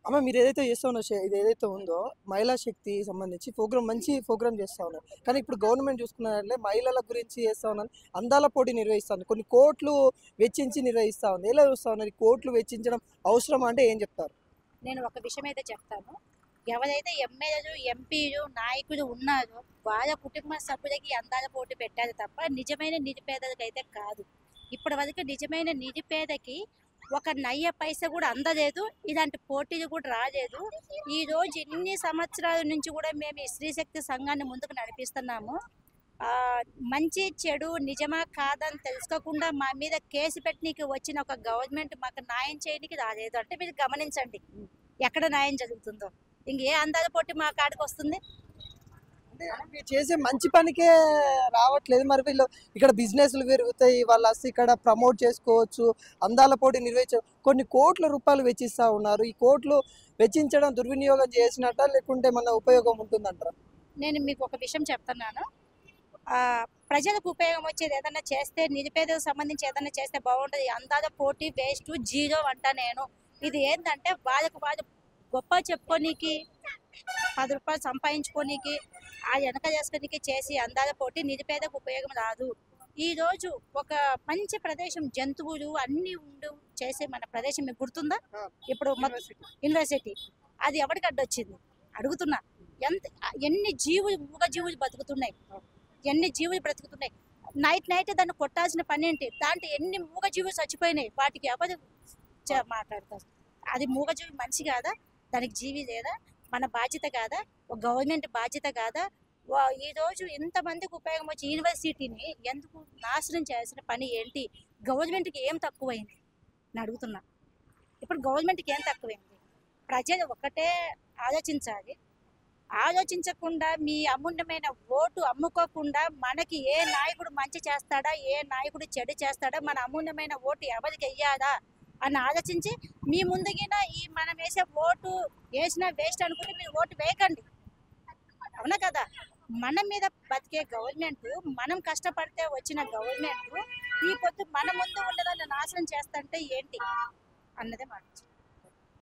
అమ్మ మీరు ఏదైతే చేస్తా ఉన్న ఇది ఏదైతే ఉందో మహిళా శక్తి సంబంధించి ప్రోగ్రామ్ మంచి ప్రోగ్రామ్ చేస్తా ఉన్నారు. కానీ ఇప్పుడు గవర్నమెంట్ చూసుకున్నట్లే మహిళల గురించి చేస్తా ఉన్నారు. అందాల పోటీ నిర్వహిస్తుంది. కొన్ని కోట్లు వెచ్చించి నిర్వహిస్తా ఉంది. ఎలా చూస్తా ఉన్నారు? ఈ కోట్లు వెచ్చించడం అవసరం అంటే ఏం చెప్తారు? నేను ఒక విషయం అయితే చెప్తాను. ఎవరైతే ఎమ్మెల్యేలు, ఎంపీలు, నాయకులు ఉన్నారో వాళ్ళ కుటుంబ సభ్యులకి అందాల పోటీ పెట్టారు తప్ప నిజమైన నిరుపేదలకైతే కాదు. ఇప్పటి వరకు నిజమైన నిరుపేదకి ఒక నయ్య పైస కూడా అందలేదు. ఇలాంటి పోటీలు కూడా రాలేదు. ఈ రోజు ఇన్ని సంవత్సరాల నుంచి కూడా మేము ఈ స్త్రీశక్తి సంఘాన్ని ముందుకు నడిపిస్తున్నాము. మంచి చెడు నిజమా కాదని తెలుసుకోకుండా మా మీద కేసు పెట్టడానికి వచ్చిన ఒక గవర్నమెంట్ మాకు న్యాయం చేయడానికి రాలేదు. అంటే మీరు గమనించండి ఎక్కడ న్యాయం జరుగుతుందో. ఇంకే అందాల పోటీ మా కాడికి వస్తుంది. మీరు చేసే మంచి పనికే రావట్లేదు. మరి వీళ్ళు ఇక్కడ బిజినెస్లు పెరుగుతాయి, వాళ్ళు వస్తే ఇక్కడ ప్రమోట్ చేసుకోవచ్చు, అందాల పోటీ కొన్ని కోట్ల రూపాయలు వెచ్చిస్తా ఉన్నారు. ఈ కోట్లు వెచ్చించడం దుర్వినియోగం చేసినట్ట లేకుంటే మన ఉపయోగం ఉంటుందంటారా? నేను మీకు ఒక విషయం చెప్తున్నాను. ప్రజలకు ఉపయోగం వచ్చేది ఏదైనా చేస్తే, నిరుపేదలకు సంబంధించి ఏదైనా చేస్తే బాగుంటుంది. అందాల పోటీ వేస్ట్, జీరో అంట నేను. ఇది ఏంటంటే వాళ్ళకు వాళ్ళు గొప్ప చెప్పుకోనీకి, 10 రూపాయలు సంపాదించుకోనీకి, ఆ వెనక చేసుకోనీకి చేసి అందాల పోటీ నిరుపేదకు ఉపయోగం రాదు. ఈరోజు ఒక మంచి ప్రదేశం, జంతువులు అన్నీ ఉండు చేసే మన ప్రదేశం మీకు గుర్తుందా? ఇప్పుడు యూనివర్సిటీ అది ఎవరికి అడ్డొచ్చింది అడుగుతున్నా. ఎన్ని జీవులు, మూగ జీవులు బతుకుతున్నాయి, ఎన్ని జీవులు బ్రతుకుతున్నాయి. నైట్ దాన్ని కొట్టాల్సిన పని ఏంటి? దాంట్లో ఎన్ని మూగ జీవులు చచ్చిపోయినాయి. వాటికి ఎవరు మాట్లాడతారు? అది మూగజీవి మనిషి కాదా? దానికి జీవి లేదా? మన బాధ్యత కాదా? ఒక గవర్నమెంట్ బాధ్యత కాదా? ఈరోజు ఇంతమందికి ఉపయోగం వచ్చి యూనివర్సిటీని ఎందుకు నాశనం చేయాల్సిన పని ఏంటి? గవర్నమెంట్కి ఏం తక్కువైంది అని అడుగుతున్నా. ఇప్పుడు గవర్నమెంట్కి ఏం తక్కువైంది? ప్రజలు ఒకటే ఆలోచించాలి. ఆలోచించకుండా మీ అమూల్యమైన ఓటు అమ్ముకోకుండా మనకి ఏ నాయకుడు మంచి చేస్తాడా, ఏ నాయకుడు చెడు చేస్తాడా, మన అమూల్యమైన ఓటు ఎవరికి వెయ్యాలా అని ఆలోచించి మీ ముందుగిన ఈ మనం వేసే ఓటు వేసినా వేస్ట్ అనుకుంటే మీరు ఓటు వేయకండి. అవునా కదా? మన మీద బతికే గవర్నమెంట్, మనం కష్టపడితే వచ్చిన గవర్నమెంట్ ఈ పొద్దు మన ముందు ఉండదాన్ని నాశనం చేస్తుంటే ఏంటి అన్నదే మాట.